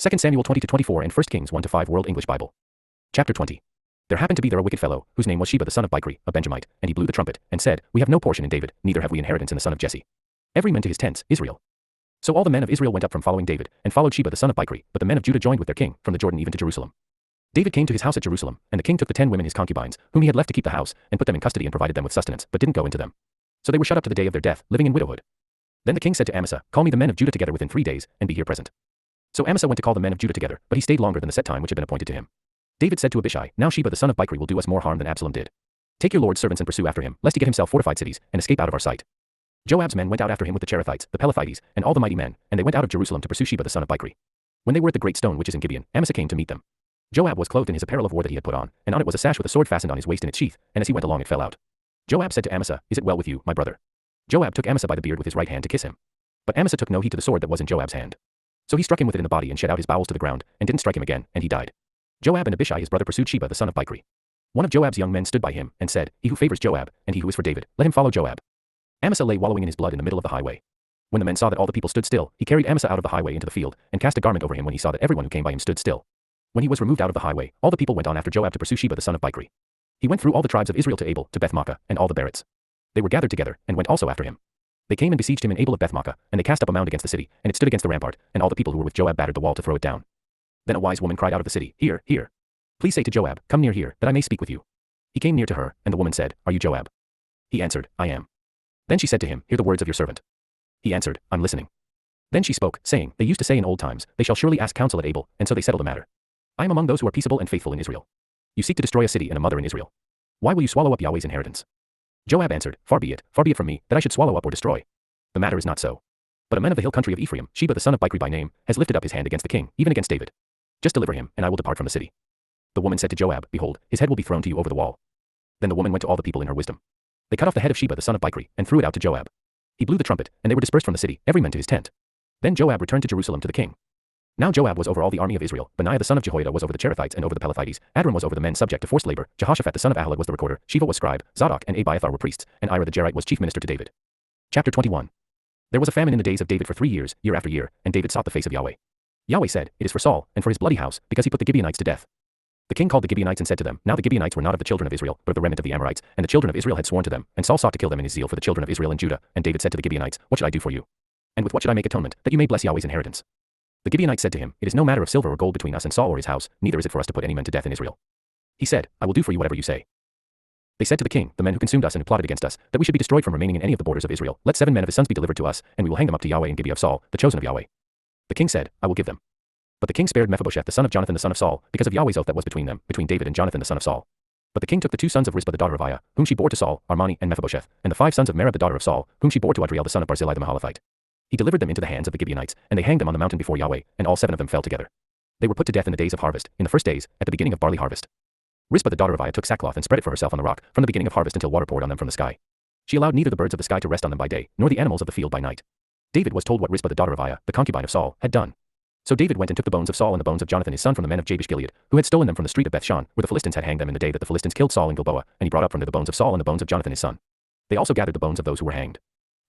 2 Samuel 20-24 and 1 Kings 1-5 World English Bible. Chapter 20. There happened to be there a wicked fellow, whose name was Sheba the son of Bichri, a Benjamite, and he blew the trumpet, and said, We have no portion in David, neither have we inheritance in the son of Jesse. Every man to his tents, Israel. So all the men of Israel went up from following David, and followed Sheba the son of Bichri, but the men of Judah joined with their king, from the Jordan even to Jerusalem. David came to his house at Jerusalem, and the king took the 10 women his concubines, whom he had left to keep the house, and put them in custody and provided them with sustenance, but didn't go into them. So they were shut up to the day of their death, living in widowhood. Then the king said to Amasa, Call me the men of Judah together within 3 days, and be here present. So Amasa went to call the men of Judah together, but he stayed longer than the set time which had been appointed to him. David said to Abishai, Now Sheba the son of Bichri will do us more harm than Absalom did. Take your lord's servants and pursue after him, lest he get himself fortified cities, and escape out of our sight. Joab's men went out after him with the Cherethites, the Pelethites, and all the mighty men, and they went out of Jerusalem to pursue Sheba the son of Bichri. When they were at the great stone which is in Gibeon, Amasa came to meet them. Joab was clothed in his apparel of war that he had put on, and on it was a sash with a sword fastened on his waist in its sheath, and as he went along it fell out. Joab said to Amasa, Is it well with you, my brother? Joab took Amasa by the beard with his right hand to kiss him. But Amasa took no heed to the sword that was in Joab's hand. So he struck him with it in the body and shed out his bowels to the ground, and didn't strike him again, and he died. Joab and Abishai his brother pursued Sheba the son of Bichri. One of Joab's young men stood by him, and said, He who favors Joab, and he who is for David, let him follow Joab. Amasa lay wallowing in his blood in the middle of the highway. When the men saw that all the people stood still, he carried Amasa out of the highway into the field, and cast a garment over him when he saw that everyone who came by him stood still. When he was removed out of the highway, all the people went on after Joab to pursue Sheba the son of Bichri. He went through all the tribes of Israel to Abel, to Beth-maachah, and all the Berits. They were gathered together, and went also after him. They came and besieged him in Abel of Beth-maachah, and they cast up a mound against the city, and it stood against the rampart, and all the people who were with Joab battered the wall to throw it down. Then a wise woman cried out of the city, Here, here. Please say to Joab, Come near here, that I may speak with you. He came near to her, and the woman said, Are you Joab? He answered, I am. Then she said to him, Hear the words of your servant. He answered, I'm listening. Then she spoke, saying, They used to say in old times, They shall surely ask counsel at Abel, and so they settle the matter. I am among those who are peaceable and faithful in Israel. You seek to destroy a city and a mother in Israel. Why will you swallow up Yahweh's inheritance? Joab answered, Far be it from me, that I should swallow up or destroy. The matter is not so. But a man of the hill country of Ephraim, Sheba the son of Bichri by name, has lifted up his hand against the king, even against David. Just deliver him, and I will depart from the city. The woman said to Joab, Behold, his head will be thrown to you over the wall. Then the woman went to all the people in her wisdom. They cut off the head of Sheba the son of Bichri, and threw it out to Joab. He blew the trumpet, and they were dispersed from the city, every man to his tent. Then Joab returned to Jerusalem to the king. Now Joab was over all the army of Israel, Benaiah the son of Jehoiada was over the Cherethites and over the Pelethites, Adram was over the men subject to forced labor, Jehoshaphat the son of Ahilud was the recorder, Sheva was scribe, Zadok and Abiathar were priests, and Ira the Jerite was chief minister to David. Chapter 21. There was a famine in the days of David for 3 years, year after year, and David sought the face of Yahweh. Yahweh said, It is for Saul, and for his bloody house, because he put the Gibeonites to death. The king called the Gibeonites and said to them, Now the Gibeonites were not of the children of Israel, but of the remnant of the Amorites, and the children of Israel had sworn to them, and Saul sought to kill them in his zeal for the children of Israel and Judah, and David said to the Gibeonites, What should I do for you? And with what should I make atonement, that you may bless Yahweh's inheritance? The Gibeonites said to him, It is no matter of silver or gold between us and Saul or his house, neither is it for us to put any men to death in Israel. He said, I will do for you whatever you say. They said to the king, The men who consumed us and who plotted against us, that we should be destroyed from remaining in any of the borders of Israel, let 7 men of his sons be delivered to us, and we will hang them up to Yahweh in Gibeah of Saul, the chosen of Yahweh. The king said, I will give them. But the king spared Mephibosheth the son of Jonathan the son of Saul, because of Yahweh's oath that was between them, between David and Jonathan the son of Saul. But the king took the 2 sons of Rizpah the daughter of Aiah, whom she bore to Saul, Armani and Mephibosheth, and the 5 sons of Merab the daughter of Saul, whom she bore to Adriel the son of Barzillai the Mahalathite. He delivered them into the hands of the Gibeonites, and they hanged them on the mountain before Yahweh, and all 7 of them fell together. They were put to death in the days of harvest, in the first days, at the beginning of barley harvest. Rizpah the daughter of Aiah took sackcloth and spread it for herself on the rock, from the beginning of harvest until water poured on them from the sky. She allowed neither the birds of the sky to rest on them by day, nor the animals of the field by night. David was told what Rizpah the daughter of Aiah, the concubine of Saul, had done. So David went and took the bones of Saul and the bones of Jonathan his son from the men of Jabesh Gilead, who had stolen them from the street of Bethshan, where the Philistines had hanged them in the day that the Philistines killed Saul in Gilboa, and he brought up from there the bones of Saul and the bones of Jonathan his son. They also gathered the bones of those who were hanged.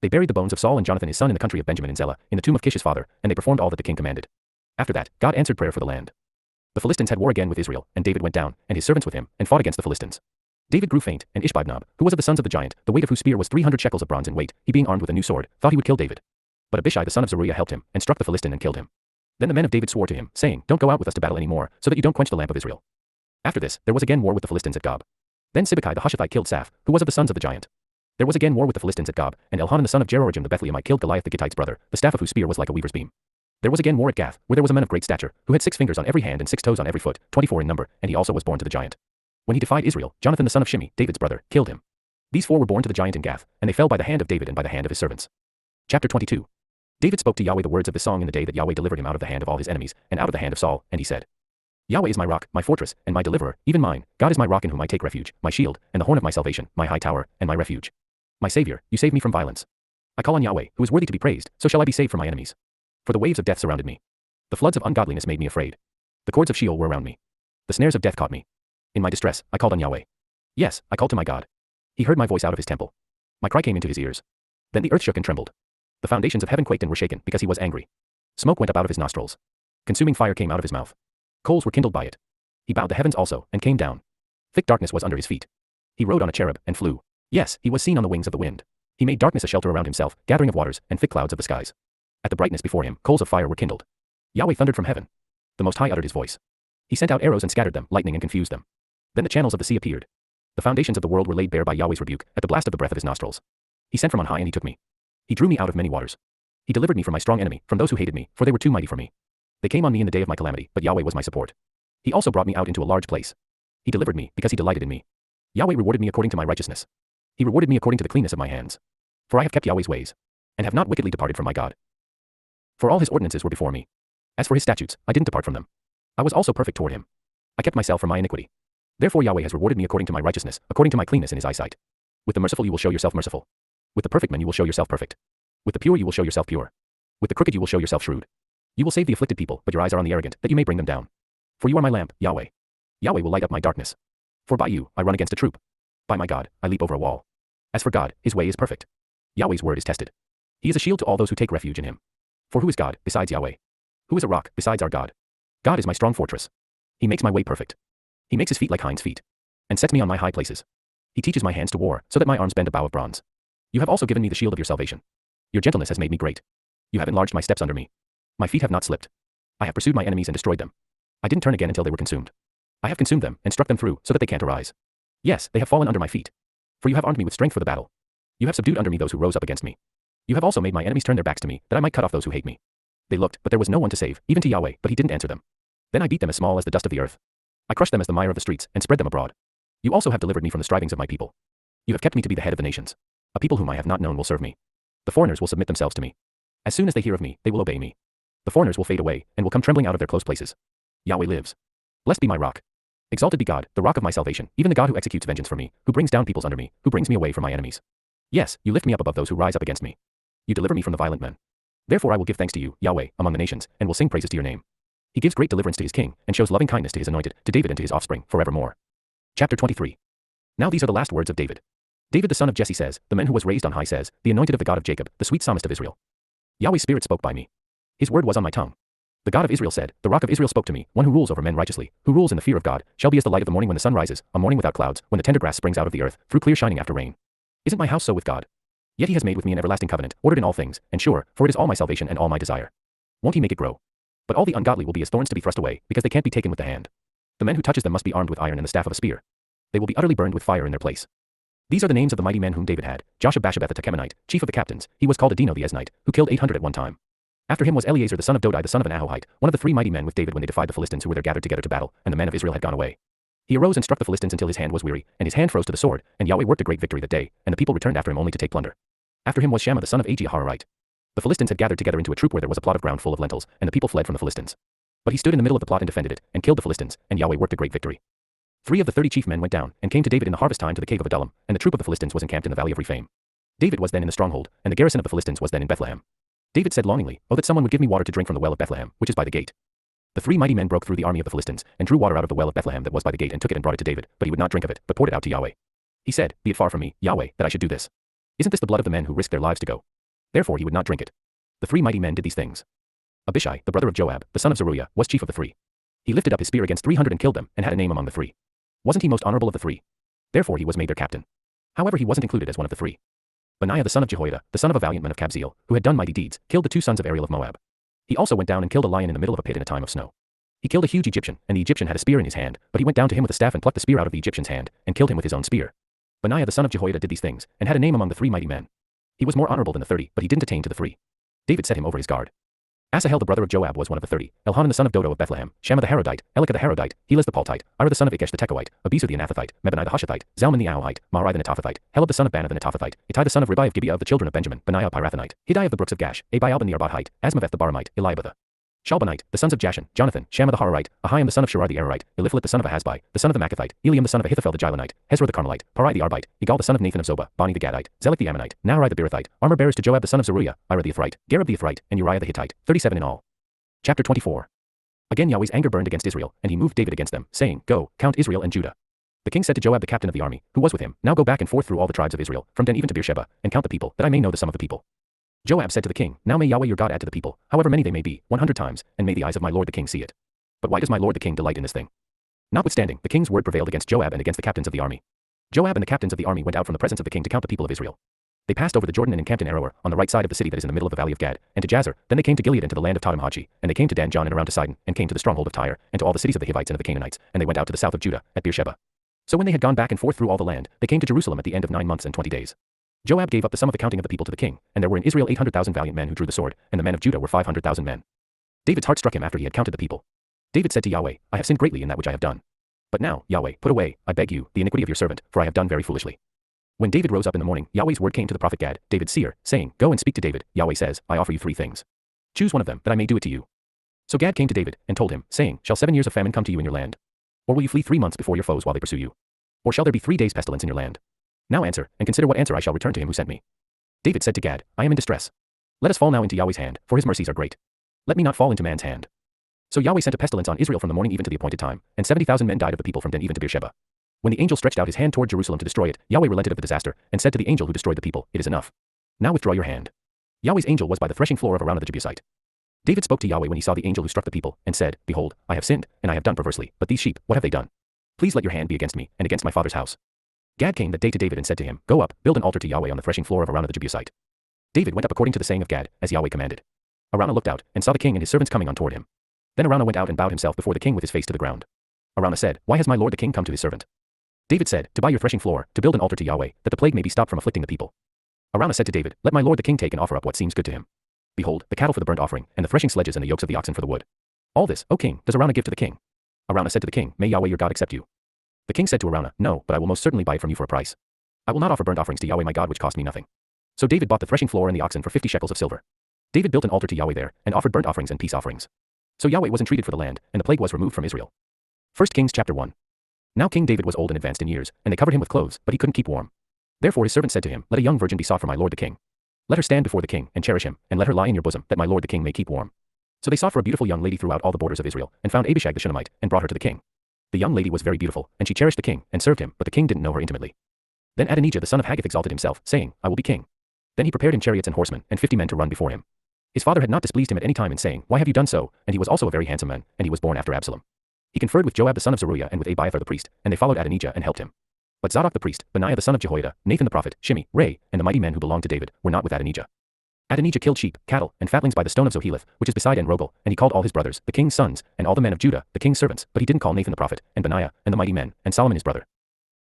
They buried the bones of Saul and Jonathan his son in the country of Benjamin in Zelah, in the tomb of Kish his father, and they performed all that the king commanded. After that, God answered prayer for the land. The Philistines had war again with Israel, and David went down, and his servants with him, and fought against the Philistines. David grew faint, and Ishbi-benob, who was of the sons of the giant, the weight of whose spear was 300 shekels of bronze in weight, he being armed with a new sword, thought he would kill David. But Abishai the son of Zeruiah helped him, and struck the Philistine and killed him. Then the men of David swore to him, saying, Don't go out with us to battle any more, so that you don't quench the lamp of Israel. After this, there was again war with the Philistines at Gob. Then Sibbecai the Hushathite killed Saph, who was of the sons of the giant. There was again war with the Philistines at Gob, and Elhanan the son of Jeroham the Bethlehemite killed Goliath the Gittite's brother, the staff of whose spear was like a weaver's beam. There was again war at Gath, where there was a man of great stature, who had 6 fingers on every hand and 6 toes on every foot, 24 in number, and he also was born to the giant. When he defied Israel, Jonathan the son of Shimei, David's brother, killed him. These 4 were born to the giant in Gath, and they fell by the hand of David and by the hand of his servants. Chapter 22. David spoke to Yahweh the words of this song in the day that Yahweh delivered him out of the hand of all his enemies, and out of the hand of Saul, and he said, Yahweh is my rock, my fortress, and my deliverer, even mine. God is my rock in whom I take refuge, my shield, and the horn of my salvation, my high tower, and my refuge. My Savior, you save me from violence. I call on Yahweh, who is worthy to be praised, so shall I be saved from my enemies. For the waves of death surrounded me. The floods of ungodliness made me afraid. The cords of Sheol were around me. The snares of death caught me. In my distress, I called on Yahweh. Yes, I called to my God. He heard my voice out of his temple. My cry came into his ears. Then the earth shook and trembled. The foundations of heaven quaked and were shaken, because he was angry. Smoke went up out of his nostrils. Consuming fire came out of his mouth. Coals were kindled by it. He bowed the heavens also, and came down. Thick darkness was under his feet. He rode on a cherub, and flew. Yes, he was seen on the wings of the wind. He made darkness a shelter around himself, gathering of waters, and thick clouds of the skies. At the brightness before him, coals of fire were kindled. Yahweh thundered from heaven. The Most High uttered his voice. He sent out arrows and scattered them, lightning and confused them. Then the channels of the sea appeared. The foundations of the world were laid bare by Yahweh's rebuke, at the blast of the breath of his nostrils. He sent from on high and he took me. He drew me out of many waters. He delivered me from my strong enemy, from those who hated me, for they were too mighty for me. They came on me in the day of my calamity, but Yahweh was my support. He also brought me out into a large place. He delivered me, because he delighted in me. Yahweh rewarded me according to my righteousness. He rewarded me according to the cleanness of my hands. For I have kept Yahweh's ways, and have not wickedly departed from my God. For all his ordinances were before me. As for his statutes, I didn't depart from them. I was also perfect toward him. I kept myself from my iniquity. Therefore Yahweh has rewarded me according to my righteousness, according to my cleanness in his eyesight. With the merciful you will show yourself merciful. With the perfect man you will show yourself perfect. With the pure you will show yourself pure. With the crooked you will show yourself shrewd. You will save the afflicted people, but your eyes are on the arrogant, that you may bring them down. For you are my lamp, Yahweh. Yahweh will light up my darkness. For by you, I run against a troop. By my God, I leap over a wall. As for God, his way is perfect. Yahweh's word is tested. He is a shield to all those who take refuge in him. For who is God, besides Yahweh? Who is a rock, besides our God? God is my strong fortress. He makes my way perfect. He makes his feet like hinds' feet. And sets me on my high places. He teaches my hands to war, so that my arms bend a bow of bronze. You have also given me the shield of your salvation. Your gentleness has made me great. You have enlarged my steps under me. My feet have not slipped. I have pursued my enemies and destroyed them. I didn't turn again until they were consumed. I have consumed them, and struck them through, so that they can't arise. Yes, they have fallen under my feet. For you have armed me with strength for the battle. You have subdued under me those who rose up against me. You have also made my enemies turn their backs to me, that I might cut off those who hate me. They looked, but there was no one to save, even to Yahweh, but he didn't answer them. Then I beat them as small as the dust of the earth. I crushed them as the mire of the streets, and spread them abroad. You also have delivered me from the strivings of my people. You have kept me to be the head of the nations. A people whom I have not known will serve me. The foreigners will submit themselves to me. As soon as they hear of me, they will obey me. The foreigners will fade away, and will come trembling out of their close places. Yahweh lives. Blessed be my rock. Exalted be God, the rock of my salvation, even the God who executes vengeance for me, who brings down peoples under me, who brings me away from my enemies. Yes, you lift me up above those who rise up against me. You deliver me from the violent men. Therefore I will give thanks to you, Yahweh, among the nations, and will sing praises to your name. He gives great deliverance to his king, and shows loving kindness to his anointed, to David and to his offspring, forevermore. Chapter 23. Now these are the last words of David. David the son of Jesse says, the man who was raised on high says, the anointed of the God of Jacob, the sweet psalmist of Israel. Yahweh's spirit spoke by me. His word was on my tongue. The God of Israel said, the rock of Israel spoke to me, one who rules over men righteously, who rules in the fear of God, shall be as the light of the morning when the sun rises, a morning without clouds, when the tender grass springs out of the earth, through clear shining after rain. Isn't my house so with God? Yet he has made with me an everlasting covenant, ordered in all things, and sure, for it is all my salvation and all my desire. Won't he make it grow? But all the ungodly will be as thorns to be thrust away, because they can't be taken with the hand. The man who touches them must be armed with iron and the staff of a spear. They will be utterly burned with fire in their place. These are the names of the mighty men whom David had: Joshab-Basshebeth the Tekemonite, chief of the captains. He was called Adino the Eznite, who killed 800 at one time. After him was Eleazar the son of Dodai the son of an Ahohite, one of the three mighty men with David when they defied the Philistines who were there gathered together to battle, and the men of Israel had gone away. He arose and struck the Philistines until his hand was weary, and his hand froze to the sword, and Yahweh worked a great victory that day, and the people returned after him only to take plunder. After him was Shammah the son of Agee a Hararite. The Philistines had gathered together into a troop where there was a plot of ground full of lentils, and the people fled from the Philistines. But he stood in the middle of the plot and defended it, and killed the Philistines, and Yahweh worked a great victory. 3 of the 30 chief men went down, and came to David in the harvest time to the cave of Adullam, and the troop of the Philistines was encamped in the valley of Rephaim. David was then in the stronghold, and the garrison of the Philistines was then in Bethlehem. David said longingly, oh that someone would give me water to drink from the well of Bethlehem, which is by the gate. The 3 mighty men broke through the army of the Philistines, and drew water out of the well of Bethlehem that was by the gate and took it and brought it to David, but he would not drink of it, but poured it out to Yahweh. He said, be it far from me, Yahweh, that I should do this. Isn't this the blood of the men who risked their lives to go? Therefore he would not drink it. The 3 mighty men did these things. Abishai, the brother of Joab, the son of Zeruiah, was chief of the 3. He lifted up his spear against 300 and killed them, and had a name among the 3. Wasn't he most honorable of the 3? Therefore he was made their captain. However he wasn't included as one of the 3. Benaiah the son of Jehoiada, the son of a valiant man of Kabzeel, who had done mighty deeds, killed the 2 sons of Ariel of Moab. He also went down and killed a lion in the middle of a pit in a time of snow. He killed a huge Egyptian, and the Egyptian had a spear in his hand, but he went down to him with a staff and plucked the spear out of the Egyptian's hand, and killed him with his own spear. Benaiah the son of Jehoiada did these things, and had a name among the 3 mighty men. He was more honorable than the 30, but he didn't attain to the 3. David set him over his guard. Asahel the brother of Joab was one of the 30, Elhanan the son of Dodo of Bethlehem, Shammah the Harodite, Elika the Harodite, Helez the Paltite, Ira the son of Ikesh the Tekoite, Abiezer the Anathothite, Mebani the Hushathite, Zalman the Ahohite, Maharai the Netophathite, Helab the son of Bana the Netophathite, Ittai the son of Ribai of Gibeah of the children of Benjamin, Benaiah a Pirathonite, Hiddai of the brooks of Gash, Abialban the Arbathite, Asmaveth the Baramite, Eliabah the Shalbanite, the sons of Jashan, Jonathan, Shammah the Hararite, Ahiam the son of Shirar the Ararite, Eliphalet the son of Ahasbai, the son of the Machathite, Eliam the son of Ahithophel the Gilonite, Hezro the Carmelite, Parai the Arbite, Igal the son of Nathan of Zobah, Bani the Gadite, Zelek the Ammonite, Naharai the Beerothite, armor bearers to Joab the son of Zeruiah, Ira the Ithrite, Gareb the Ithrite, and Uriah the Hittite, 37 in all. Chapter 24. Again Yahweh's anger burned against Israel, and he moved David against them, saying, Go, count Israel and Judah. The king said to Joab the captain of the army, who was with him, Now go back and forth through all the tribes of Israel, from Dan even to Beersheba, and count the people, that I may know the sum of the people. Joab said to the king, Now may Yahweh your God add to the people, however many they may be, 100 times, and may the eyes of my lord the king see it. But why does my lord the king delight in this thing? Notwithstanding, the king's word prevailed against Joab and against the captains of the army. Joab and the captains of the army went out from the presence of the king to count the people of Israel. They passed over the Jordan and encamped in Aroer, on the right side of the city that is in the middle of the valley of Gad, and to Jazer. Then they came to Gilead and to the land of Tadamhachi, and they came to Dan John and around to Sidon, and came to the stronghold of Tyre, and to all the cities of the Hivites and of the Canaanites, and they went out to the south of Judah, at Beersheba. So when they had gone back and forth through all the land, they came to Jerusalem at the end of 9 months and 20 days. Joab gave up the sum of the counting of the people to the king, and there were in Israel 800,000 valiant men who drew the sword, and the men of Judah were 500,000 men. David's heart struck him after he had counted the people. David said to Yahweh, I have sinned greatly in that which I have done. But now, Yahweh, put away, I beg you, the iniquity of your servant, for I have done very foolishly. When David rose up in the morning, Yahweh's word came to the prophet Gad, David's seer, saying, Go and speak to David. Yahweh says, I offer you 3 things. Choose one of them, that I may do it to you. So Gad came to David, and told him, saying, Shall 7 years of famine come to you in your land? Or will you flee 3 months before your foes while they pursue you? Or shall there be 3 days pestilence in your land? Now answer, and consider what answer I shall return to him who sent me. David said to Gad, I am in distress. Let us fall now into Yahweh's hand, for his mercies are great. Let me not fall into man's hand. So Yahweh sent a pestilence on Israel from the morning even to the appointed time, and 70,000 men died of the people from Dan even to Beersheba. When the angel stretched out his hand toward Jerusalem to destroy it, Yahweh relented of the disaster, and said to the angel who destroyed the people, It is enough. Now withdraw your hand. Yahweh's angel was by the threshing floor of Araunah the Jebusite. David spoke to Yahweh when he saw the angel who struck the people, and said, Behold, I have sinned, and I have done perversely, but these sheep, what have they done? Please let your hand be against me, and against my father's house. Gad came that day to David and said to him, Go up, build an altar to Yahweh on the threshing floor of Araunah the Jebusite. David went up according to the saying of Gad, as Yahweh commanded. Araunah looked out, and saw the king and his servants coming on toward him. Then Araunah went out and bowed himself before the king with his face to the ground. Araunah said, Why has my lord the king come to his servant? David said, To buy your threshing floor, to build an altar to Yahweh, that the plague may be stopped from afflicting the people. Araunah said to David, Let my lord the king take and offer up what seems good to him. Behold, the cattle for the burnt offering, and the threshing sledges and the yokes of the oxen for the wood. All this, O king, does Araunah give to the king. Araunah said to the king, May Yahweh your God accept you. The king said to Araunah, No, but I will most certainly buy it from you for a price. I will not offer burnt offerings to Yahweh my God which cost me nothing. So David bought the threshing floor and the oxen for 50 shekels of silver. David built an altar to Yahweh there, and offered burnt offerings and peace offerings. So Yahweh was entreated for the land, and the plague was removed from Israel. 1 Kings chapter 1. Now King David was old and advanced in years, and they covered him with clothes, but he couldn't keep warm. Therefore his servant said to him, Let a young virgin be sought for my lord the king. Let her stand before the king, and cherish him, and let her lie in your bosom, that my lord the king may keep warm. So they sought for a beautiful young lady throughout all the borders of Israel, and found Abishag the Shunammite, and brought her to the king. The young lady was very beautiful, and she cherished the king, and served him, but the king didn't know her intimately. Then Adonijah the son of Haggith exalted himself, saying, I will be king. Then he prepared him chariots and horsemen, and 50 men to run before him. His father had not displeased him at any time in saying, Why have you done so? And he was also a very handsome man, and he was born after Absalom. He conferred with Joab the son of Zeruiah and with Abiathar the priest, and they followed Adonijah and helped him. But Zadok the priest, Benaiah the son of Jehoiada, Nathan the prophet, Shimei, Ray, and the mighty men who belonged to David, were not with Adonijah. Adonijah killed sheep, cattle, and fatlings by the stone of Zoheleth, which is beside En-Rogel, and he called all his brothers, the king's sons, and all the men of Judah, the king's servants, but he didn't call Nathan the prophet, and Benaiah, and the mighty men, and Solomon his brother.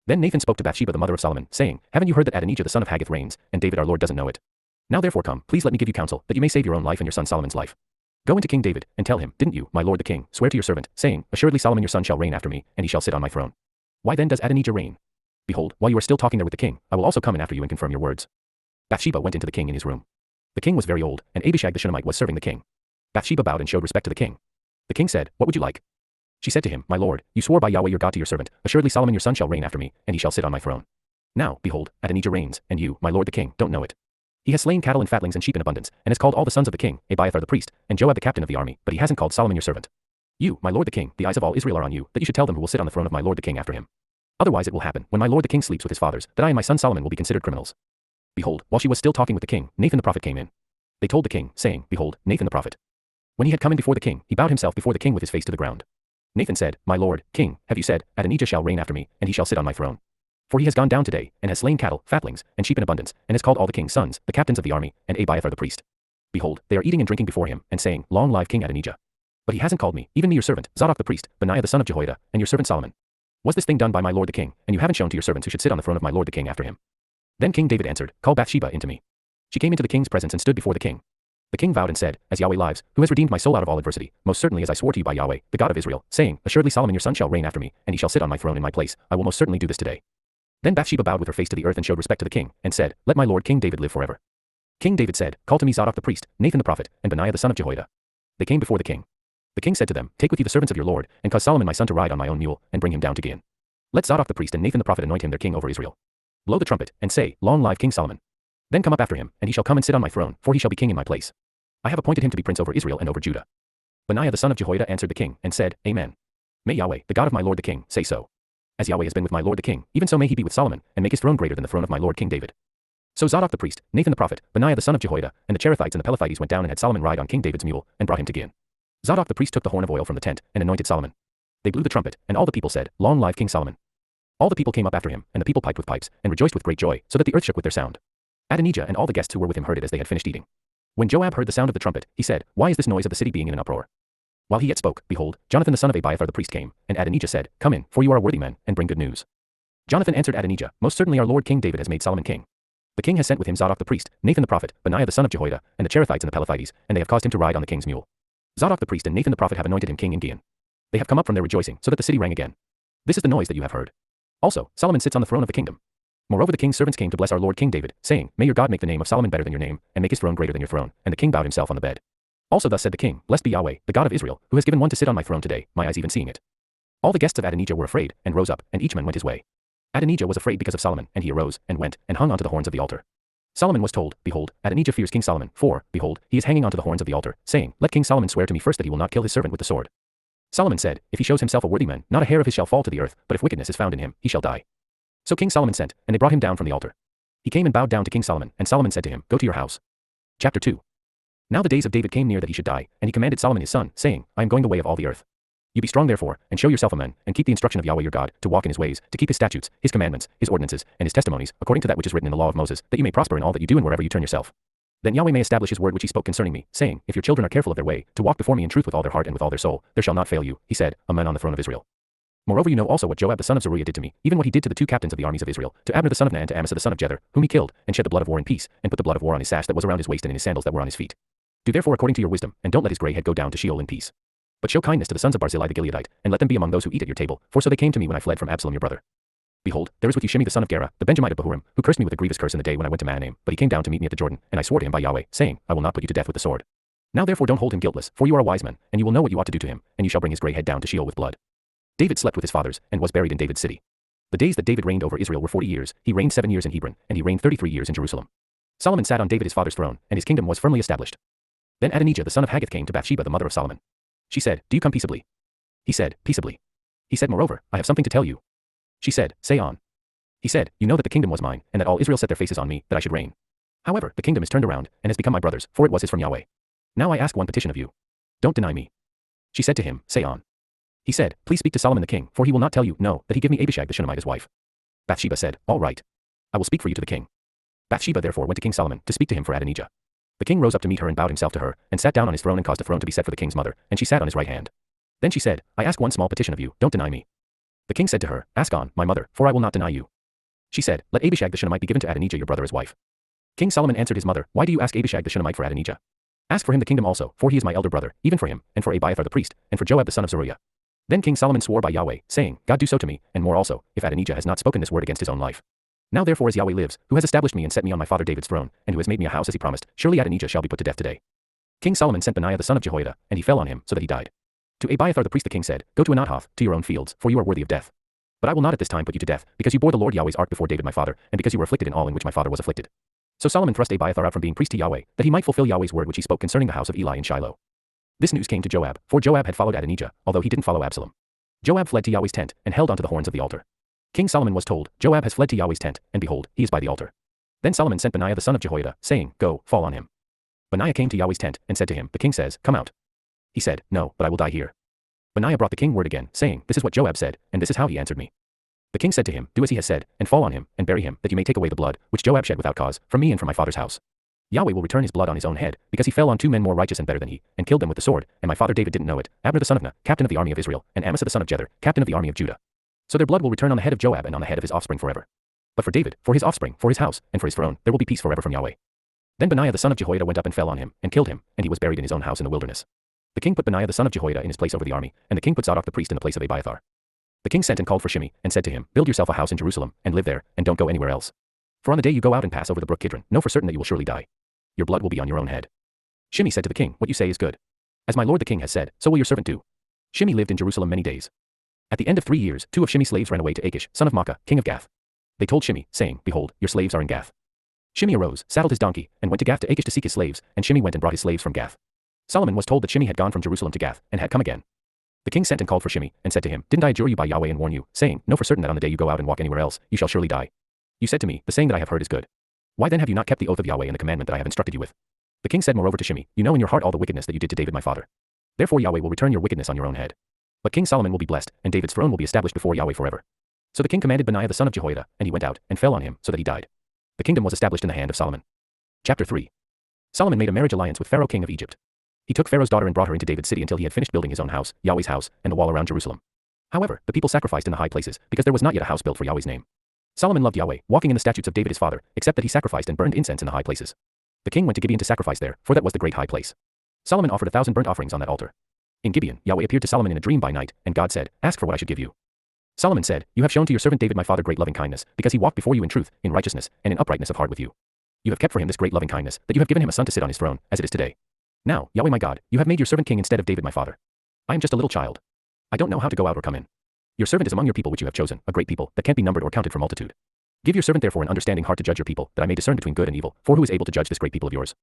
Then Nathan spoke to Bathsheba the mother of Solomon, saying, Haven't you heard that Adonijah the son of Haggith reigns, and David our lord doesn't know it? Now therefore come, please let me give you counsel, that you may save your own life and your son Solomon's life. Go into King David, and tell him, Didn't you, my lord the king, swear to your servant, saying, Assuredly Solomon your son shall reign after me, and he shall sit on my throne? Why then does Adonijah reign? Behold, while you are still talking there with the king, I will also come in after you and confirm your words. Bathsheba went into the king in his room. The king was very old, and Abishag the Shunammite was serving the king. Bathsheba bowed and showed respect to the king. The king said, What would you like? She said to him, My lord, you swore by Yahweh your God to your servant, Assuredly Solomon your son shall reign after me, and he shall sit on my throne. Now, behold, Adonijah reigns, and you, my lord the king, don't know it. He has slain cattle and fatlings and sheep in abundance, and has called all the sons of the king, Abiathar the priest, and Joab the captain of the army, but he hasn't called Solomon your servant. You, my lord the king, the eyes of all Israel are on you, that you should tell them who will sit on the throne of my lord the king after him. Otherwise it will happen, when my lord the king sleeps with his fathers, that I and my son Solomon will be considered criminals. Behold, while she was still talking with the king, Nathan the prophet came in. They told the king, saying, Behold, Nathan the prophet. When he had come in before the king, he bowed himself before the king with his face to the ground. Nathan said, My lord, king, have you said, Adonijah shall reign after me, and he shall sit on my throne? For he has gone down today, and has slain cattle, fatlings, and sheep in abundance, and has called all the king's sons, the captains of the army, and Abiathar the priest. Behold, they are eating and drinking before him, and saying, Long live King Adonijah. But he hasn't called me, even me your servant, Zadok the priest, Benaiah the son of Jehoiada, and your servant Solomon. Was this thing done by my lord the king, and you haven't shown to your servants who should sit on the throne of my lord the king after him? Then King David answered, Call Bathsheba into me. She came into the king's presence and stood before the king. The king vowed and said, As Yahweh lives, who has redeemed my soul out of all adversity, most certainly as I swore to you by Yahweh, the God of Israel, saying, Assuredly Solomon your son shall reign after me, and he shall sit on my throne in my place, I will most certainly do this today. Then Bathsheba bowed with her face to the earth and showed respect to the king, and said, Let my lord King David live forever. King David said, Call to me Zadok the priest, Nathan the prophet, and Benaiah the son of Jehoiada. They came before the king. The king said to them, Take with you the servants of your lord, and cause Solomon my son to ride on my own mule, and bring him down to Gihon. Let Zadok the priest and Nathan the prophet anoint him their king over Israel. Blow the trumpet, and say, Long live King Solomon. Then come up after him, and he shall come and sit on my throne, for he shall be king in my place. I have appointed him to be prince over Israel and over Judah. Benaiah the son of Jehoiada answered the king, and said, Amen. May Yahweh, the God of my lord the king, say so. As Yahweh has been with my lord the king, even so may he be with Solomon, and make his throne greater than the throne of my lord King David. So Zadok the priest, Nathan the prophet, Benaiah the son of Jehoiada, and the Cherethites and the Pelethites went down and had Solomon ride on King David's mule, and brought him to Gihon. Zadok the priest took the horn of oil from the tent, and anointed Solomon. They blew the trumpet, and all the people said, Long live King Solomon. All the people came up after him, and the people piped with pipes, and rejoiced with great joy, so that the earth shook with their sound. Adonijah and all the guests who were with him heard it as they had finished eating. When Joab heard the sound of the trumpet, he said, Why is this noise of the city being in an uproar? While he yet spoke, behold, Jonathan the son of Abiathar the priest came, and Adonijah said, Come in, for you are a worthy man, and bring good news. Jonathan answered Adonijah, Most certainly our lord King David has made Solomon king. The king has sent with him Zadok the priest, Nathan the prophet, Benaiah the son of Jehoiada, and the Cherethites and the Pelethites, and they have caused him to ride on the king's mule. Zadok the priest and Nathan the prophet have anointed him king in Gihon. They have come up from their rejoicing, so that the city rang again. This is the noise that you have heard. Also, Solomon sits on the throne of the kingdom. Moreover, the king's servants came to bless our lord King David, saying, May your God make the name of Solomon better than your name, and make his throne greater than your throne. And the king bowed himself on the bed. Also thus said the king, Blessed be Yahweh, the God of Israel, who has given one to sit on my throne today, my eyes even seeing it. All the guests of Adonijah were afraid, and rose up, and each man went his way. Adonijah was afraid because of Solomon, and he arose, and went, and hung onto the horns of the altar. Solomon was told, Behold, Adonijah fears King Solomon, for, behold, he is hanging onto the horns of the altar, saying, Let King Solomon swear to me first that he will not kill his servant with the sword. Solomon said, If he shows himself a worthy man, not a hair of his shall fall to the earth, but if wickedness is found in him, he shall die. So King Solomon sent, and they brought him down from the altar. He came and bowed down to King Solomon, and Solomon said to him, Go to your house. Chapter 2. Now the days of David came near that he should die, and he commanded Solomon his son, saying, I am going the way of all the earth. You be strong therefore, and show yourself a man, and keep the instruction of Yahweh your God, to walk in his ways, to keep his statutes, his commandments, his ordinances, and his testimonies, according to that which is written in the law of Moses, that you may prosper in all that you do and wherever you turn yourself. Then Yahweh may establish his word which he spoke concerning me, saying, If your children are careful of their way, to walk before me in truth with all their heart and with all their soul, there shall not fail you, he said, a man on the throne of Israel. Moreover, you know also what Joab the son of Zeruiah did to me, even what he did to the two captains of the armies of Israel, to Abner the son of Ner and to Amasa the son of Jether, whom he killed, and shed the blood of war in peace, and put the blood of war on his sash that was around his waist and in his sandals that were on his feet. Do therefore according to your wisdom, and don't let his grey head go down to Sheol in peace. But show kindness to the sons of Barzillai the Gileadite, and let them be among those who eat at your table, for so they came to me when I fled from Absalom your brother. Behold, there is with you Shimei the son of Gera, the Benjamite of Bahurim, who cursed me with a grievous curse in the day when I went to Mahanaim, but he came down to meet me at the Jordan, and I swore to him by Yahweh, saying, I will not put you to death with the sword. Now therefore don't hold him guiltless, for you are a wise man, and you will know what you ought to do to him, and you shall bring his grey head down to Sheol with blood. David slept with his fathers, and was buried in David's city. The days that David reigned over Israel were 40 years, he reigned 7 years in Hebron, and he reigned 33 years in Jerusalem. Solomon sat on David his father's throne, and his kingdom was firmly established. Then Adonijah the son of Haggith came to Bathsheba the mother of Solomon. She said, Do you come peaceably? He said, Peaceably. He said, Moreover, I have something to tell you. She said, Say on. He said, You know that the kingdom was mine, and that all Israel set their faces on me, that I should reign. However, the kingdom is turned around, and has become my brother's, for it was his from Yahweh. Now I ask one petition of you. Don't deny me. She said to him, Say on. He said, Please speak to Solomon the king, for he will not tell you, no, that he give me Abishag the Shunammite as wife. Bathsheba said, All right. I will speak for you to the king. Bathsheba therefore went to King Solomon, to speak to him for Adonijah. The king rose up to meet her and bowed himself to her, and sat down on his throne and caused a throne to be set for the king's mother, and she sat on his right hand. Then she said, I ask one small petition of you, don't deny me. The king said to her, Ask on, my mother, for I will not deny you. She said, Let Abishag the Shunammite be given to Adonijah your brother as wife. King Solomon answered his mother, Why do you ask Abishag the Shunammite for Adonijah? Ask for him the kingdom also, for he is my elder brother, even for him, and for Abiathar the priest, and for Joab the son of Zeruiah. Then King Solomon swore by Yahweh, saying, God do so to me, and more also, if Adonijah has not spoken this word against his own life. Now therefore as Yahweh lives, who has established me and set me on my father David's throne, and who has made me a house as he promised, surely Adonijah shall be put to death today. King Solomon sent Benaiah the son of Jehoiada, and he fell on him, so that he died. To Abiathar the priest the king said, Go to Anathoth, to your own fields, for you are worthy of death. But I will not at this time put you to death, because you bore the Lord Yahweh's ark before David my father, and because you were afflicted in all in which my father was afflicted. So Solomon thrust Abiathar out from being priest to Yahweh, that he might fulfill Yahweh's word which he spoke concerning the house of Eli in Shiloh. This news came to Joab, for Joab had followed Adonijah, although he didn't follow Absalom. Joab fled to Yahweh's tent, and held onto the horns of the altar. King Solomon was told, Joab has fled to Yahweh's tent, and behold, he is by the altar. Then Solomon sent Benaiah the son of Jehoiada, saying, Go, fall on him. Benaiah came to Yahweh's tent, and said to him, The king says, Come out. He said, No, but I will die here. Benaiah brought the king word again, saying, This is what Joab said, and this is how he answered me. The king said to him, Do as he has said, and fall on him, and bury him, that you may take away the blood, which Joab shed without cause, from me and from my father's house. Yahweh will return his blood on his own head, because he fell on 2 men more righteous and better than he, and killed them with the sword, and my father David didn't know it, Abner the son of Ner, captain of the army of Israel, and Amasa the son of Jether, captain of the army of Judah. So their blood will return on the head of Joab and on the head of his offspring forever. But for David, for his offspring, for his house, and for his throne, there will be peace forever from Yahweh. Then Benaiah the son of Jehoiada went up and fell on him, and killed him, and he was buried in his own house in the wilderness. The king put Benaiah the son of Jehoiada in his place over the army, and the king put Zadok the priest in the place of Abiathar. The king sent and called for Shimei, and said to him, Build yourself a house in Jerusalem, and live there, and don't go anywhere else. For on the day you go out and pass over the brook Kidron, know for certain that you will surely die. Your blood will be on your own head. Shimei said to the king, What you say is good. As my lord the king has said, so will your servant do. Shimei lived in Jerusalem many days. At the end of 3 years, 2 of Shimei's slaves ran away to Achish, son of Maacah, king of Gath. They told Shimei, saying, Behold, your slaves are in Gath. Shimei arose, saddled his donkey, and went to Gath to Achish to seek his slaves, and Shimei went and brought his slaves from Gath. Solomon was told that Shimei had gone from Jerusalem to Gath, and had come again. The king sent and called for Shimei, and said to him, Didn't I adjure you by Yahweh and warn you, saying, Know for certain that on the day you go out and walk anywhere else, you shall surely die? You said to me, The saying that I have heard is good. Why then have you not kept the oath of Yahweh and the commandment that I have instructed you with? The king said moreover to Shimei, you know in your heart all the wickedness that you did to David my father. Therefore Yahweh will return your wickedness on your own head. But King Solomon will be blessed, and David's throne will be established before Yahweh forever. So the king commanded Benaiah the son of Jehoiada, and he went out, and fell on him, so that he died. The kingdom was established in the hand of Solomon. Chapter 3. Solomon made a marriage alliance with Pharaoh king of Egypt. He took Pharaoh's daughter and brought her into David's city until he had finished building his own house, Yahweh's house, and the wall around Jerusalem. However, the people sacrificed in the high places, because there was not yet a house built for Yahweh's name. Solomon loved Yahweh, walking in the statutes of David his father, except that he sacrificed and burned incense in the high places. The king went to Gibeon to sacrifice there, for that was the great high place. Solomon offered 1,000 burnt offerings on that altar. In Gibeon, Yahweh appeared to Solomon in a dream by night, and God said, ask for what I should give you. Solomon said, you have shown to your servant David my father great loving kindness, because he walked before you in truth, in righteousness, and in uprightness of heart with you. You have kept for him this great loving kindness, that you have given him a son to sit on his throne, as it is today. Now, Yahweh my God, you have made your servant king instead of David my father. I am just a little child. I don't know how to go out or come in. Your servant is among your people which you have chosen, a great people, that can't be numbered or counted for multitude. Give your servant therefore an understanding heart to judge your people, that I may discern between good and evil, for who is able to judge this great people of yours?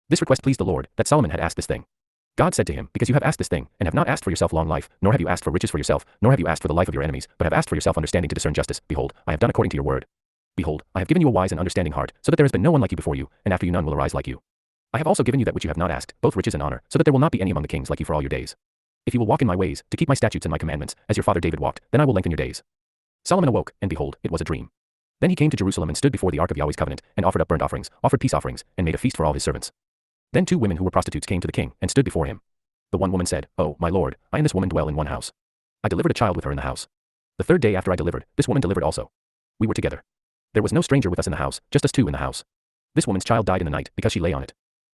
This request pleased the Lord, that Solomon had asked this thing. God said to him, because you have asked this thing, and have not asked for yourself long life, nor have you asked for riches for yourself, nor have you asked for the life of your enemies, but have asked for yourself understanding to discern justice, behold, I have done according to your word. Behold, I have given you a wise and understanding heart, so that there has been no one like you before you, and after you none will arise like you. I have also given you that which you have not asked, both riches and honor, so that there will not be any among the kings like you for all your days. If you will walk in my ways, to keep my statutes and my commandments, as your father David walked, then I will lengthen your days. Solomon awoke, and behold, it was a dream. Then he came to Jerusalem and stood before the ark of Yahweh's covenant, and offered up burnt offerings, offered peace offerings, and made a feast for all his servants. Then 2 women who were prostitutes came to the king, and stood before him. The one woman said, oh, my lord, I and this woman dwell in one house. I delivered a child with her in the house. The 3rd day after I delivered, this woman delivered also. We were together. There was no stranger with us in the house, just us 2 in the house. This woman's child died in the night, because she lay on it.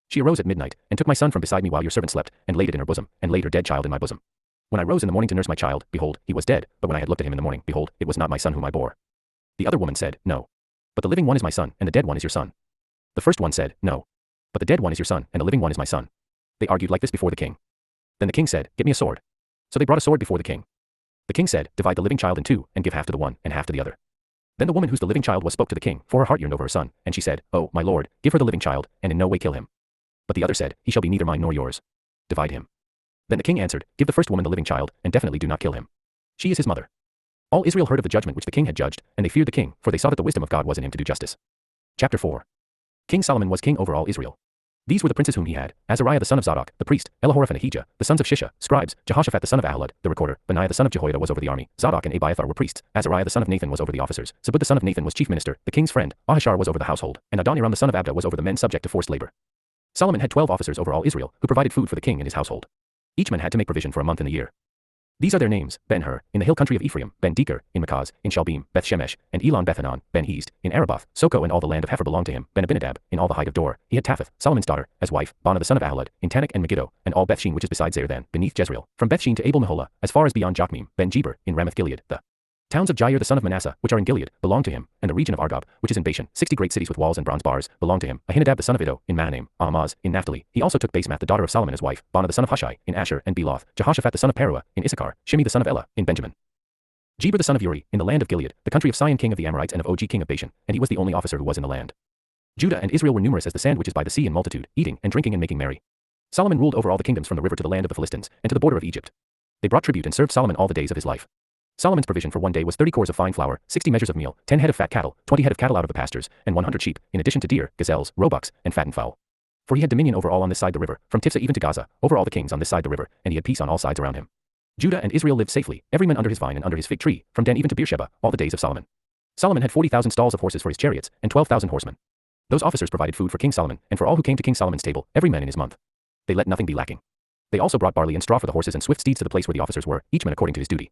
She arose at midnight, and took my son from beside me while your servant slept, and laid it in her bosom, and laid her dead child in my bosom. When I rose in the morning to nurse my child, behold, he was dead, but when I had looked at him in the morning, behold, it was not my son whom I bore. The other woman said, no. But the living one is my son, and the dead one is your son. The first one said, no. But the dead one is your son, and the living one is my son. They argued like this before the king. Then the king said, get me a sword. So they brought a sword before the king. The king said, divide the living child in 2, and give half to the one, and half to the other. Then the woman whose the living child was spoke to the king, for her heart yearned over her son, and she said, oh, my lord, give her the living child, and in no way kill him. But the other said, he shall be neither mine nor yours. Divide him. Then the king answered, give the first woman the living child, and definitely do not kill him. She is his mother. All Israel heard of the judgment which the king had judged, and they feared the king, for they saw that the wisdom of God was in him to do justice. Chapter 4. King Solomon was king over all Israel. These were the princes whom he had: Azariah the son of Zadok, the priest, Elihoreph and Ahijah, the sons of Shisha, scribes, Jehoshaphat the son of Ahilud, the recorder, Benaiah the son of Jehoiada was over the army, Zadok and Abiathar were priests, Azariah the son of Nathan was over the officers, Zabud the son of Nathan was chief minister, the king's friend, Ahishar was over the household, and Adoniram the son of Abda was over the men subject to forced labor. Solomon had 12 officers over all Israel, who provided food for the king and his household. Each man had to make provision for a month in the year. These are their names: Ben-Hur, in the hill country of Ephraim, Ben-Deker, in Makaz, in Shalbim, Beth-Shemesh, and Elon Beth-Hanan, Ben-Heezd, in Araboth, Soko and all the land of Hepher belonged to him, Ben-Abinadab, in all the height of Dor, he had Tapheth, Solomon's daughter, as wife, Bana the son of Ahilud, in Tanakh and Megiddo, and all Bethshean which is beside Zair beneath Jezreel, from Bethshean to Abel-Meholah, as far as beyond Jokmeam, Ben-Geber, in Ramoth-Gilead, the towns of Jair the son of Manasseh, which are in Gilead, belong to him, and the region of Argob, which is in Bashan, 60 great cities with walls and bronze bars, belong to him, Ahinadab the son of Iddo, in Mahanaim, Ahmaz, in Naphtali. He also took Basemath the daughter of Solomon as wife, Bana the son of Hushai, in Asher and Beloth, Jehoshaphat the son of Paruah, in Issachar, Shimei the son of Elah, in Benjamin. Geber the son of Uri, in the land of Gilead, the country of Sihon king of the Amorites and of Og king of Bashan, and he was the only officer who was in the land. Judah and Israel were numerous as the sand which is by the sea in multitude, eating and drinking and making merry. Solomon ruled over all the kingdoms from the river to the land of the Philistines, and to the border of Egypt. They brought tribute and served Solomon all the days of his life. Solomon's provision for one day was 30 cores of fine flour, 60 measures of meal, 10 head of fat cattle, 20 head of cattle out of the pastures, and 100 sheep, in addition to deer, gazelles, roebucks, and fattened fowl. For he had dominion over all on this side the river, from Tiphsah even to Gaza, over all the kings on this side the river, and he had peace on all sides around him. Judah and Israel lived safely, every man under his vine and under his fig tree, from Dan even to Beersheba, all the days of Solomon. Solomon had 40,000 stalls of horses for his chariots, and 12,000 horsemen. Those officers provided food for King Solomon, and for all who came to King Solomon's table, every man in his month. They let nothing be lacking. They also brought barley and straw for the horses and swift steeds to the place where the officers were, each man according to his duty.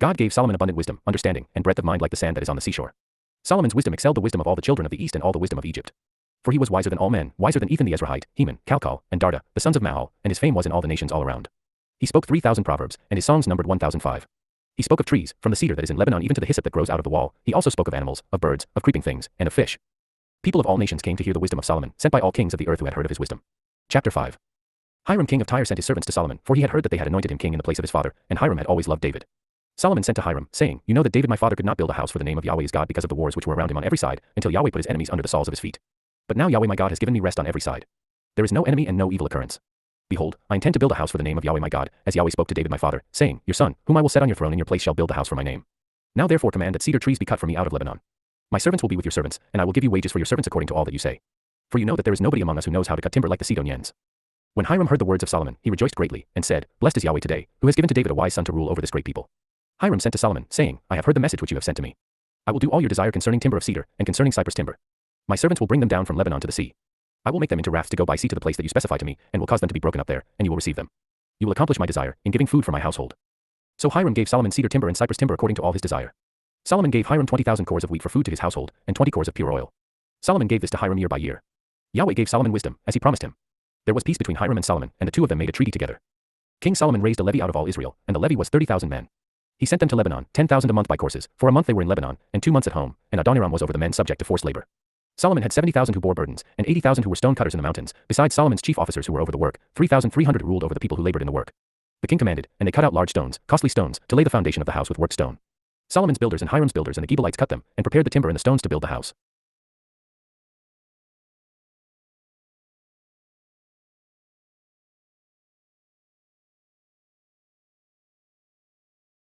God gave Solomon abundant wisdom, understanding, and breadth of mind like the sand that is on the seashore. Solomon's wisdom excelled the wisdom of all the children of the east and all the wisdom of Egypt. For he was wiser than all men, wiser than Ethan the Ezrahite, Heman, Calcol, and Darda, the sons of Mahal, and his fame was in all the nations all around. He spoke 3,000 proverbs, and his songs numbered 1,005. He spoke of trees, from the cedar that is in Lebanon even to the hyssop that grows out of the wall. He also spoke of animals, of birds, of creeping things, and of fish. People of all nations came to hear the wisdom of Solomon, sent by all kings of the earth who had heard of his wisdom. Chapter 5. Hiram king of Tyre sent his servants to Solomon, for he had heard that they had anointed him king in the place of his father, and Hiram had always loved David. Solomon sent to Hiram, saying, you know that David my father could not build a house for the name of Yahweh his God because of the wars which were around him on every side, until Yahweh put his enemies under the soles of his feet. But now Yahweh my God has given me rest on every side. There is no enemy and no evil occurrence. Behold, I intend to build a house for the name of Yahweh my God, as Yahweh spoke to David my father, saying, your son, whom I will set on your throne in your place shall build the house for my name. Now therefore command that cedar trees be cut for me out of Lebanon. My servants will be with your servants, and I will give you wages for your servants according to all that you say. For you know that there is nobody among us who knows how to cut timber like the Sidonians. When Hiram heard the words of Solomon, he rejoiced greatly, and said, Blessed is Yahweh today, who has given to David a wise son to rule over this great people. Hiram sent to Solomon, saying, I have heard the message which you have sent to me. I will do all your desire concerning timber of cedar, and concerning cypress timber. My servants will bring them down from Lebanon to the sea. I will make them into rafts to go by sea to the place that you specify to me, and will cause them to be broken up there, and you will receive them. You will accomplish my desire, in giving food for my household. So Hiram gave Solomon cedar timber and cypress timber according to all his desire. Solomon gave Hiram 20,000 cores of wheat for food to his household, and 20 cores of pure oil. Solomon gave this to Hiram year by year. Yahweh gave Solomon wisdom, as he promised him. There was peace between Hiram and Solomon, and the two of them made a treaty together. King Solomon raised a levy out of all Israel, and the levy was 30,000 men. He sent them to Lebanon, 10,000 a month by courses. For a month they were in Lebanon, and 2 months at home, and Adoniram was over the men subject to forced labor. Solomon had 70,000 who bore burdens, and 80,000 who were stone cutters in the mountains, besides Solomon's chief officers who were over the work, 3,300 who ruled over the people who labored in the work. The king commanded, and they cut out large stones, costly stones, to lay the foundation of the house with worked stone. Solomon's builders and Hiram's builders and the Gebalites cut them, and prepared the timber and the stones to build the house.